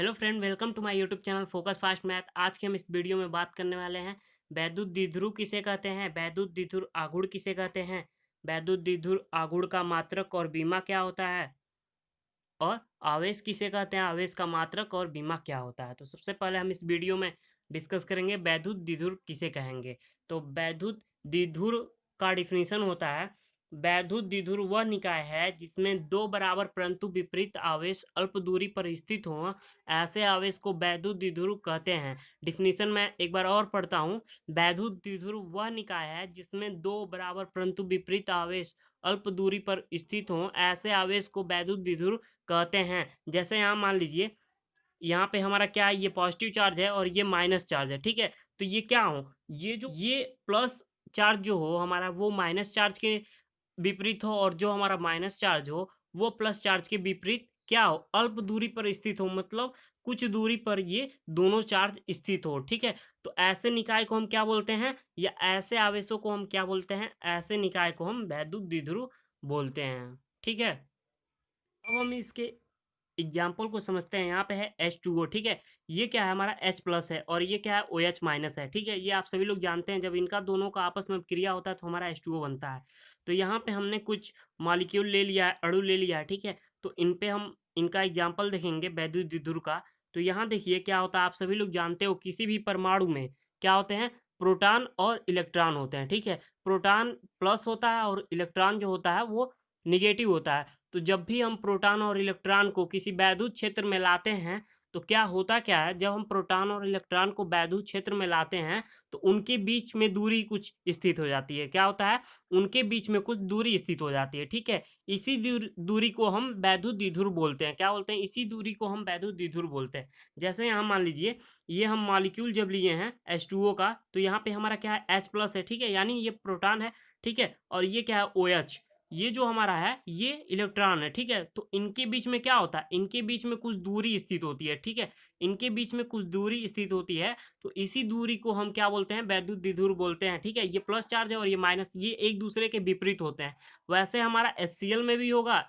Hello friend, welcome to my YouTube channel Focus Fast Math. आज के हम इस वीडियो में बात करने वाले हैं वैद्युत द्विध्रुव किसे कहते हैं, वैद्युत द्विध्रुव आघूर्ण किसे कहते हैं, वैद्युत द्विध्रुव आघूर्ण का मात्रक और बीमा क्या होता है, और आवेश किसे कहते हैं, आवेश का मात्रक और बीमा क्या होता है। तो सबसे पहले हम इस वीडियो में डिस्कस करेंगे वैद्युत द्विध्रुव किसे कहेंगे। तो वैद्युत द्विध्रुव का डिफिनीशन होता है, वैद्युत द्विध्रुव वह निकाय है जिसमें दो बराबर परंतु विपरीत आवेश अल्प दूरी पर स्थित हो, ऐसे आवेश को वैद्युत द्विध्रुव कहते हैं। डिफिनीशन में एक बार और पढ़ता हूँ, वैद्युत द्विध्रुव वह निकाय है जिसमें दो बराबर परंतु विपरीत आवेश अल्प दूरी पर स्थित हो, ऐसे आवेश को वैद्युत द्विध्रुव कहते हैं। जैसे यहाँ मान लीजिए, यहाँ पे हमारा क्या है, ये पॉजिटिव चार्ज है और ये माइनस चार्ज है, ठीक है। तो ये क्या हो, ये प्लस चार्ज जो हो हमारा वो माइनस चार्ज के विपरीत हो, और जो हमारा माइनस चार्ज हो वो प्लस चार्ज के विपरीत क्या हो, अल्प दूरी पर स्थित हो, मतलब कुछ दूरी पर ये दोनों चार्ज स्थित हो, ठीक है। तो ऐसे निकाय को हम क्या बोलते हैं, या ऐसे आवेशों को हम क्या बोलते हैं, ऐसे निकाय को हम वैद्युत द्विध्रुव बोलते हैं, ठीक है। अब हम इसके एग्जाम्पल को समझते हैं। यहाँ पे है H2O, ठीक है। ये क्या है, हमारा H प्लस है और ये क्या है, OH माइनस है, ठीक है। ये आप सभी लोग जानते हैं, जब इनका दोनों का आपस में क्रिया होता है तो हमारा H2O बनता है। तो यहाँ पे हमने कुछ मॉलिक्यूल ले लिया है, अणु ले लिया है, ठीक है। तो इन पे हम इनका एग्जाम्पल देखेंगे वैद्युत द्विध्रुव का। तो यहाँ देखिए क्या होता है, आप सभी लोग जानते हो किसी भी परमाणु में क्या होते हैं, प्रोटॉन और इलेक्ट्रॉन होते हैं, ठीक है। प्रोटॉन प्लस होता है और इलेक्ट्रॉन जो होता है वो निगेटिव होता है। तो जब भी हम प्रोटॉन और इलेक्ट्रॉन को किसी वैद्युत क्षेत्र में लाते हैं तो क्या होता क्या है, जब हम प्रोटॉन और इलेक्ट्रॉन को वैद्युत क्षेत्र में लाते हैं तो उनके बीच में दूरी कुछ स्थित हो जाती है। क्या होता है, उनके बीच में कुछ दूरी स्थित हो जाती है, ठीक है। इसी दूरी को हम वैद्युत द्विध्रुव बोलते हैं। क्या बोलते हैं, इसी दूरी को हम वैद्युत द्विध्रुव बोलते हैं। जैसे यहाँ मान लीजिए, ये हम मॉलिक्यूल जब लिए हैं H2O का, तो यहाँ पे हमारा क्या है, H प्लस है, ठीक है, यानी ये प्रोटॉन है, ठीक है। और ये क्या है, OH, ये जो हमारा है ये इलेक्ट्रॉन है, ठीक है। तो इनके बीच में क्या होता है, इनके बीच में कुछ दूरी स्थित होती है, ठीक है। इनके बीच में कुछ दूरी स्थित होती है, तो इसी दूरी को हम क्या बोलते हैं, वैद्युत द्विध्रुव बोलते हैं, ठीक है। ये प्लस चार्ज है और ये माइनस, ये एक दूसरे के विपरीत होते हैं। वैसे हमारा HCl में भी होगा,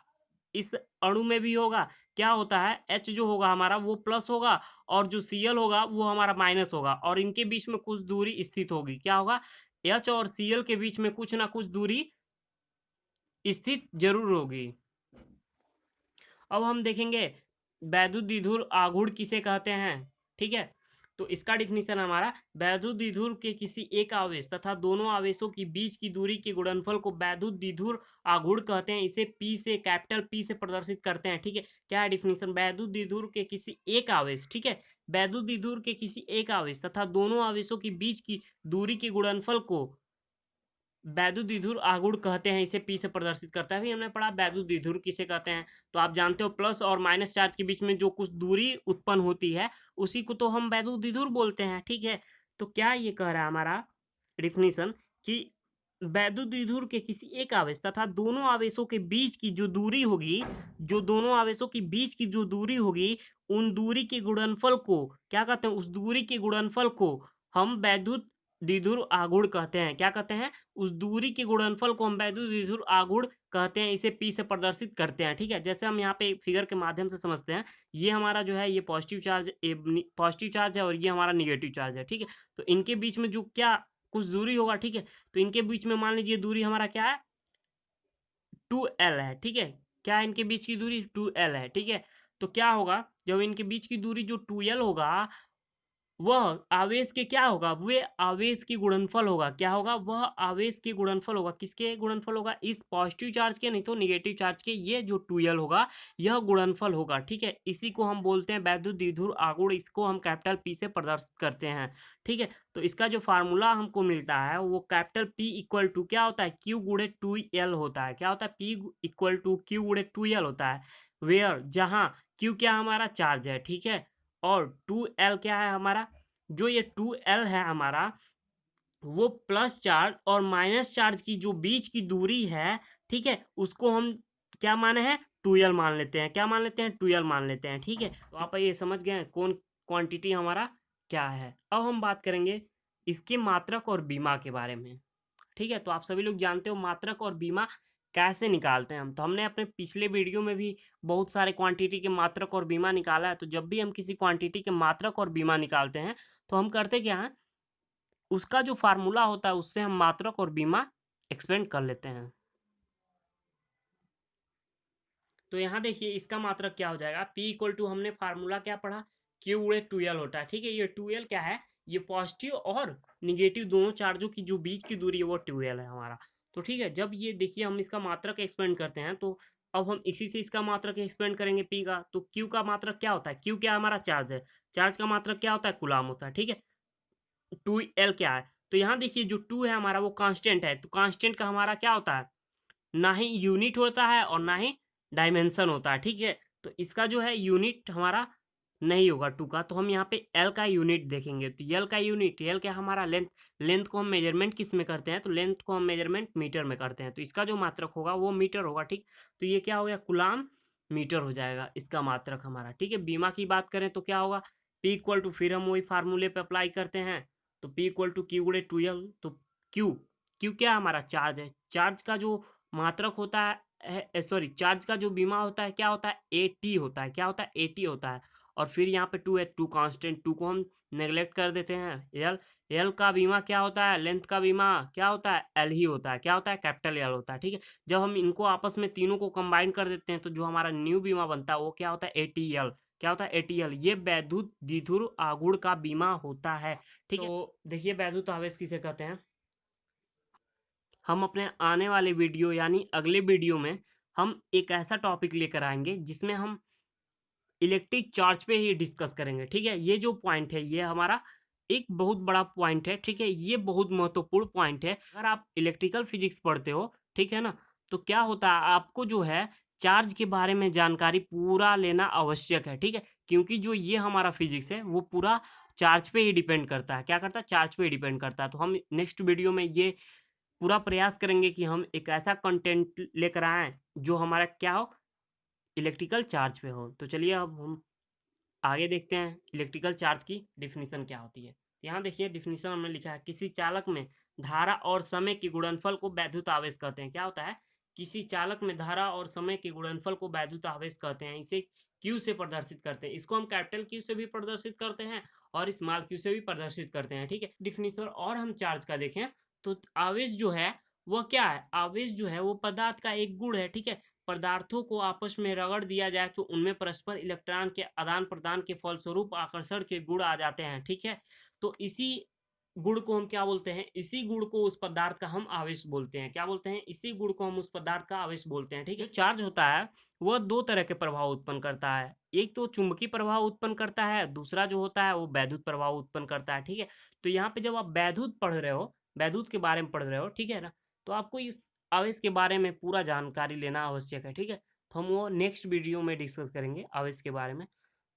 इस अणु में भी होगा। क्या होता है, H जो होगा हमारा वो प्लस होगा और जो Cl होगा वो हमारा माइनस होगा, और इनके बीच में कुछ दूरी स्थित होगी। क्या होगा, H और Cl के बीच में कुछ ना कुछ दूरी स्थित जरूर होगी। अब हम देखेंगे वैद्युत द्विध्रुव आघूर्ण किसे कहते हैं, ठीक है। तो इसका डिफिनीशन हमारा, वैद्युत द्विध्रुव के किसी एक आवेश तथा दोनों आवेशों की बीच की दूरी के गुणनफल को वैद्युत द्विध्रुव आघूर्ण कहते हैं। इसे P से, कैपिटल P से प्रदर्शित करते हैं, ठीक है। क्या है डिफिनीशन, वैद्युत द्विध्रुव के किसी एक आवेश, ठीक है, वैद्युत द्विध्रुव के किसी एक आवेश तथा दोनों आवेशों के बीच की दूरी के गुणनफल को वैद्युत द्विध्रुव आघूर्ण कहते हैं। इसे P से प्रदर्शित करता है। अभी हमने पढ़ा वैद्युत द्विध्रुव किसे कहते हैं, तो आप जानते हो प्लस और माइनस चार्ज के बीच में जो कुछ दूरी उत्पन्न होती है उसी को तो हम वैद्युत द्विध्रुव बोलते हैं, ठीक है। तो क्या ये कह रहा है हमारा डिफिनीशन कि वैद्युत द्विध्रुव के किसी एक आवेश तथा दोनों आवेशों के बीच की जो दूरी होगी, जो दोनों आवेशों के बीच की जो दूरी होगी, उन दूरी के गुणनफल को क्या कहते हैं, उस दूरी के गुणनफल को हम वैद्युत द्विध्रुव आघूर्ण कहते हैं। क्या कहते हैं, उस दूरी के गुणनफल को हम वैद्युत द्विध्रुव आघूर्ण कहते हैं। इसे P से प्रदर्शित करते हैं, ठीक है। जैसे हम यहाँ पे फिगर के माध्यम से समझते हैं, ये हमारा जो है ये पॉजिटिव चार्ज है और ये हमारा निगेटिव चार्ज है, ठीक है। तो इनके बीच में जो क्या कुछ दूरी होगा, ठीक है। तो इनके बीच में मान लीजिए दूरी हमारा क्या है, 2L है, ठीक है। क्या है, इनके बीच की दूरी 2L है, ठीक है। तो क्या होगा, जब इनके बीच की दूरी जो 2L होगा, वह आवेश के क्या होगा, वे आवेश की गुणनफल होगा। क्या होगा, वह आवेश की गुणनफल होगा। किसके गुणनफल होगा, इस पॉजिटिव चार्ज के, नहीं तो निगेटिव चार्ज के। ये जो 2L होगा यह गुणनफल होगा, ठीक है। इसी को हम बोलते हैं वैद्युत द्विध्रुव आघूर्ण। इसको हम कैपिटल P से प्रदर्शित करते हैं, ठीक है। तो इसका जो फार्मूला हमको मिलता है वो कैपिटल P इक्वल टू क्या होता है, Q गुणे 2L होता है। क्या होता है, P इक्वल टू Q गुणे 2L होता है। वेयर, जहां Q क्या हमारा चार्ज है, ठीक है, और 2L क्या है हमारा, जो ये 2L है हमारा वो प्लस चार्ज और माइनस चार्ज की जो बीच की दूरी है, ठीक है, उसको हम क्या माने हैं, 2L मान लेते हैं। क्या मान लेते हैं, 2L मान लेते हैं, ठीक है। तो आप ये समझ गए हैं कौन क्वांटिटी हमारा क्या है। अब हम बात करेंगे इसके मात्रक और बीमा के बारे में, ठीक है। तो आप सभी लोग जानते हो मात्रक और बीमा कैसे निकालते हैं हम, तो हमने अपने पिछले वीडियो में भी बहुत सारे क्वांटिटी के मात्रक और बीमा निकाला है। तो जब भी हम किसी क्वांटिटी के मात्रक और बीमा निकालते हैं तो हम करते क्या है, उसका जो फार्मूला होता है उससे हम मात्रक और बीमा एक्सपेंड कर लेते हैं। तो यहाँ देखिए इसका मात्रक क्या हो जाएगा, P इक्वल टू हमने फार्मूला क्या पढ़ा, Q गुणे 2L होता है। ठीक है, ये 2L क्या है, ये पॉजिटिव और निगेटिव दोनों चार्जों की जो बीच की दूरी है वो 2L है हमारा। तो ठीक है, जब ये देखिए हम इसका मात्रक एक्सपेंड करते हैं तो अब हम इसी से इसका मात्रक एक्सपेंड करेंगे P का। तो Q का मात्रक क्या होता है, Q क्या हमारा चार्ज है, चार्ज का मात्रक क्या होता है, कूलाम होता है। ठीक है, 2L क्या है, तो यहाँ देखिए जो 2 है हमारा वो कांस्टेंट है। तो कांस्टेंट का हमारा क्या होता है, ना ही यूनिट होता है और ना ही डायमेंशन होता है। ठीक है, तो इसका जो है यूनिट हमारा नहीं होगा 2 का, तो हम यहाँ पे एल का यूनिट देखेंगे। तो एल का यूनिट, एल क्या हमारा लेंथ, लेंथ को हम मेजरमेंट किस में करते हैं, तो लेंथ को हम मेजरमेंट मीटर में करते हैं। तो इसका जो मात्रक होगा वो मीटर होगा। ठीक, तो ये क्या हो गया, कुलाम मीटर हो जाएगा इसका मात्रक हमारा। ठीक है, बीमा की बात करें तो क्या होगा, P इक्वल टू, फिर हम वही फार्मूले पे अप्लाई करते हैं। तो P इक्वल टू Q गुणे 2L। तो Q, Q क्या हमारा चार्ज है, चार्ज का जो मात्रक होता है, सॉरी चार्ज का जो बीमा होता है क्या होता है, AT होता है। क्या होता है, AT होता है। और फिर यहाँ पे 2 है, 2 कांस्टेंट, 2 को हम नेग्लेक्ट कर देते हैं। एल, एल का बीमा क्या होता है, लेंथ का बीमा क्या होता है, एल ही होता है। क्या होता है, कैपिटल एल होता है। ठीक है, जब हम इनको आपस में तीनों को कंबाइन कर देते हैं तो जो हमारा न्यू बीमा बनता है वो क्या होता है, ATL। क्या होता है, ATL, ये वैद्युत द्विध्रुव आघूर्ण का बीमा होता है। ठीक है, तो देखिए वैद्युत आवेश किसे कहते हैं, हम अपने आने वाले वीडियो यानी अगले वीडियो में हम एक ऐसा टॉपिक लेकर आएंगे जिसमें हम इलेक्ट्रिक चार्ज पे ही डिस्कस करेंगे। ठीक है, ये जो पॉइंट है ये हमारा एक बहुत बड़ा पॉइंट है। ठीक है, ये बहुत महत्वपूर्ण पॉइंट है। अगर आप इलेक्ट्रिकल फिजिक्स पढ़ते हो, ठीक है ना, तो क्या होता है आपको जो है चार्ज के बारे में जानकारी पूरा लेना आवश्यक है। ठीक है, क्योंकि जो ये हमारा फिजिक्स है वो पूरा चार्ज पे ही डिपेंड करता है। क्या करता है, चार्ज पे ही डिपेंड करता है। तो हम नेक्स्ट वीडियो में ये पूरा प्रयास करेंगे कि हम एक ऐसा कंटेंट लेकर आए जो हमारा क्या हो, इलेक्ट्रिकल चार्ज पे हो। तो चलिए अब हम आगे देखते हैं इलेक्ट्रिकल चार्ज की डिफिनीशन क्या होती है। यहाँ देखिए डिफिनीशन हमने लिखा है, किसी चालक में धारा और समय के गुणनफल को वैद्युत आवेश कहते हैं। क्या होता है, किसी चालक में धारा और समय के गुणनफल को वैद्युत आवेश कहते हैं। इसे क्यू से प्रदर्शित करते हैं। इसको हम कैपिटल क्यू से भी प्रदर्शित करते हैं और स्मॉल क्यू से भी प्रदर्शित करते हैं। ठीक है, डिफिनीशन और हम चार्ज का देखें तो आवेश जो है वह क्या है, आवेश जो है वो पदार्थ का एक गुण है। ठीक है, पदार्थों को आपस में रगड़ दिया जाए तो उनमें परस्पर इलेक्ट्रॉन के आदान प्रदान के फलस्वरूप आकर्षण के गुण आ जाते हैं। ठीक है, तो इसी गुण को हम क्या बोलते हैं, इसी गुण को उस पदार्थ का हम आवेश बोलते हैं। क्या बोलते हैं, इसी गुण को हम उस पदार्थ का आवेश बोलते हैं। ठीक है, चार्ज होता है वह दो तरह के प्रभाव उत्पन्न करता है, एक तो चुंबकीय प्रभाव उत्पन्न करता है, दूसरा जो होता है वो वैद्युत प्रभाव उत्पन्न करता है। ठीक है, तो यहाँ पे जब आप वैद्युत पढ़ रहे हो, वैद्युत के बारे में पढ़ रहे हो, ठीक है ना, तो आपको इस आवेश के बारे में पूरा जानकारी लेना आवश्यक है। ठीक है, तो हम वो नेक्स्ट वीडियो में डिस्कस करेंगे आवेश के बारे में।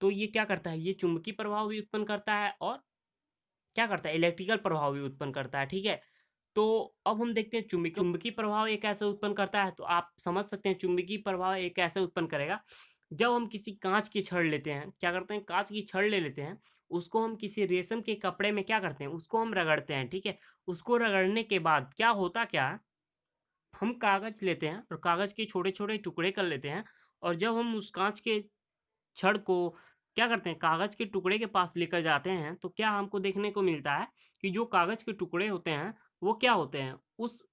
तो ये क्या करता है, ये चुंबकीय प्रभाव भी उत्पन्न करता है और क्या करता है, इलेक्ट्रिकल प्रभाव भी उत्पन्न करता है। ठीक है, तो अब हम देखते हैं चुंबकीय प्रभाव एक कैसे उत्पन्न करता है। तो आप समझ सकते हैं चुंबकीय प्रभाव एक कैसे उत्पन्न करेगा, जब हम किसी कांच की छड़ लेते हैं, क्या करते हैं, कांच की छड़ ले लेते हैं, उसको हम किसी रेशम के कपड़े में क्या करते हैं, उसको हम रगड़ते हैं। ठीक है, उसको रगड़ने के बाद क्या होता क्या है, हम कागज लेते हैं और कागज के छोटे छोटे टुकड़े कर लेते हैं। और जब हम उस कांच के छड़ को क्या करते हैं, कागज के टुकड़े के पास लेकर जाते हैं, तो क्या हमको देखने को मिलता है कि जो कागज के टुकड़े होते हैं वो क्या होते हैं, उस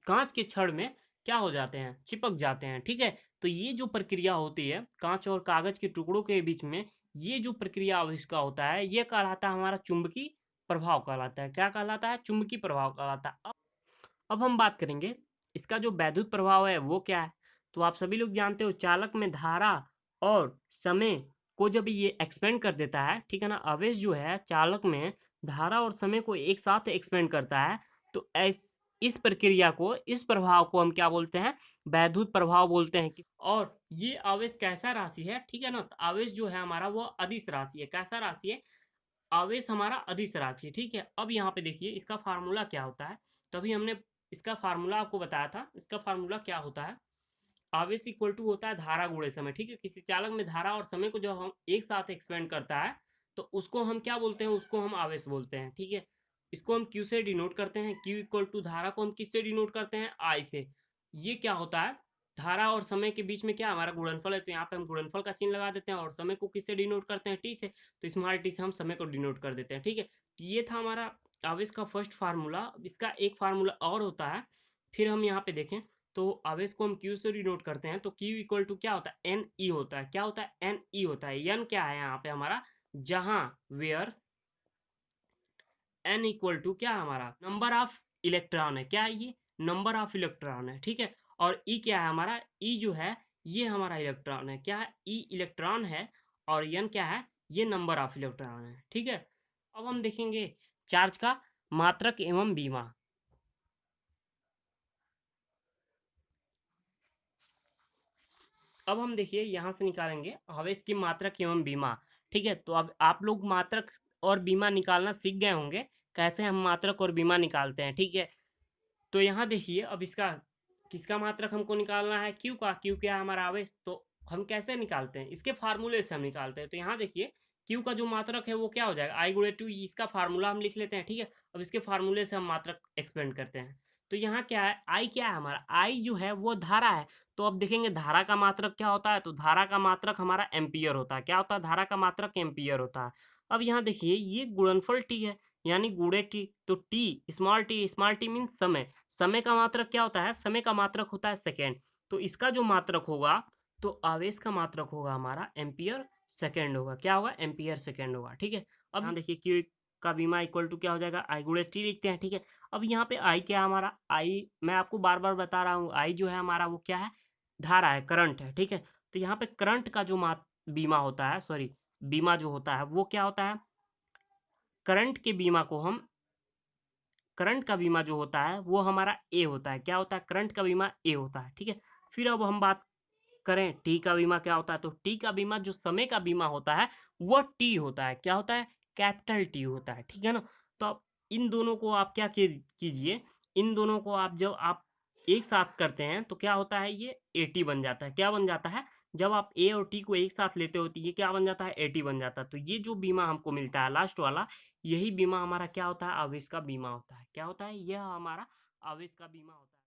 कांच के छड़ में क्या हो जाते हैं, चिपक जाते हैं। ठीक है, तो ये जो प्रक्रिया होती है कांच और कागज के टुकड़ों के बीच में, ये जो प्रक्रिया आविष्कार होता है ये कहलाता है हमारा चुंबकीय प्रभाव कहलाता है। क्या कहलाता है, चुंबकीय प्रभाव कहलाता है। अब हम बात करेंगे इसका जो वैद्युत प्रभाव है वो क्या है। तो आप सभी लोग जानते हो चालक में धारा और समय को जब ये एक्सपेंड कर देता है, ठीक है ना, आवेश जो है चालक में धारा और समय को एक साथ एक्सपेंड करता है, तो इस प्रक्रिया को, इस प्रभाव को हम क्या बोलते हैं, वैद्युत प्रभाव बोलते हैं। और ये आवेश कैसा राशि है, ठीक है ना, तो आवेश जो है हमारा वो अदिश राशि है। कैसा राशि है, आवेश हमारा अदिश राशि है। ठीक है, अब यहाँ पे देखिए इसका फार्मूला क्या होता है। तभी हमने इसका फार्मूला आपको बताया था। इसका फार्मूला क्या होता है, आवेश इक्वल टू होता है धारा गुणे समय। ठीक है, किसी चालक में धारा और समय को जब हम एक साथ एक्सपेंड करता है तो उसको हम क्या बोलते हैं, उसको हम आवेश बोलते हैं। ठीक है, इसको हम क्यू से डिनोट करते हैं। क्यू इक्वल टू धारा को हम किससे डिनोट करते हैं, आई से। ये क्या होता है, धारा और समय के बीच में क्या हमारा गुणनफल है, तो यहाँ पे हम गुणनफल का चिन्ह लगा देते हैं और समय को किससे डिनोट करते हैं, टी से, तो स्मॉल टी से हम समय को डिनोट कर देते हैं। ठीक है, तो ये था हमारा आवेश का फर्स्ट फार्मूला। इसका एक फार्मूला और होता है, फिर हम यहाँ पे देखें तो आवेश को हम Q से डिनोट करते हैं, तो Q इक्वल टू क्या होता है, एन ई होता है। क्या होता है, एन ई होता है। एन क्या है यहाँ पे हमारा, जहां वेयर एन इक्वल टू क्या है हमारा, नंबर ऑफ इलेक्ट्रॉन है। क्या है ये, नंबर ऑफ इलेक्ट्रॉन है। ठीक है, और ई क्या है हमारा, ई जो है ये हमारा इलेक्ट्रॉन है। क्या है, ई इलेक्ट्रॉन है, और एन क्या है, ये नंबर ऑफ इलेक्ट्रॉन है। ठीक है, अब हम देखेंगे चार्ज का मात्रक एवं बीमा। अब हम देखिए यहाँ से निकालेंगे आवेश की मात्रक एवं बीमा। ठीक है, तो अब आप लोग मात्रक और बीमा निकालना सीख गए होंगे, कैसे हम मात्रक और बीमा निकालते हैं। ठीक है, तो यहाँ देखिए अब इसका किसका मात्रक हमको निकालना है, क्यू का। क्यू क्या है हमारा आवेश, तो हम कैसे निकालते हैं, इसके फार्मूले से हम निकालते हैं। तो यहाँ देखिए क्यू का जो मात्रक है वो क्या हो जाएगा, आई गुणे टू, इसका फार्मूला हम लिख लेते हैं। ठीक है, अब इसके फार्मूले से हम मात्रक एक्सपेंड करते हैं। तो यहाँ क्या है, आई क्या है हमारा, आई जो है वो धारा है। तो अब देखेंगे धारा का मात्रक क्या होता है, तो धारा का मात्रक हमारा एम्पियर होता है। क्या होता है, धारा का मात्रक एम्पियर होता है। अब यहाँ देखिए ये गुणनफल टी है, यानी गुणे टी, तो स्मॉल टी मीन समय। समय का मात्रक क्या होता है, समय का मात्रक होता है सेकेंड। तो इसका जो मात्रक होगा, तो आवेश का मात्रक होगा हमारा एम्पियर सेकेंड होगा। क्या होगा, एम्पियर सेकेंड होगा। ठीक है, अब यहाँ देखिए क्यू का बीमा इक्वल टू क्या हो जाएगा, आई गुणे टी लिखते हैं। ठीक है, अब यहाँ पे आई क्या है हमारा, आई मैं आपको बार बार बता रहा हूँ, आई जो है हमारा वो क्या है, धारा है, करंट है। ठीक है, तो यहाँ पे करंट का जो बीमा होता है, सॉरी बीमा जो होता है वो क्या होता है, करंट के बीमा को हम, करंट का बीमा जो होता है वो हमारा ए होता है। क्या होता है, करंट का बीमा ए होता है। ठीक है, फिर अब हम बात करें टी का बीमा क्या होता है, तो टी का बीमा जो समय का बीमा होता है वो टी होता है। क्या होता है, कैपिटल टी होता है। ठीक है ना, तो अब इन दोनों को आप क्या कीजिए, इन दोनों को आप जब आप एक साथ करते हैं तो क्या होता है, ये एटी बन जाता है। क्या बन जाता है, जब आप ए और टी को एक साथ लेते हो तो ये क्या बन जाता है, एटी बन जाता है। तो ये जो बीमा हमको मिलता है लास्ट वाला, यही बीमा हमारा क्या होता है, आवेश का बीमा होता है। क्या होता है, यह हमारा आवेश का बीमा होता है।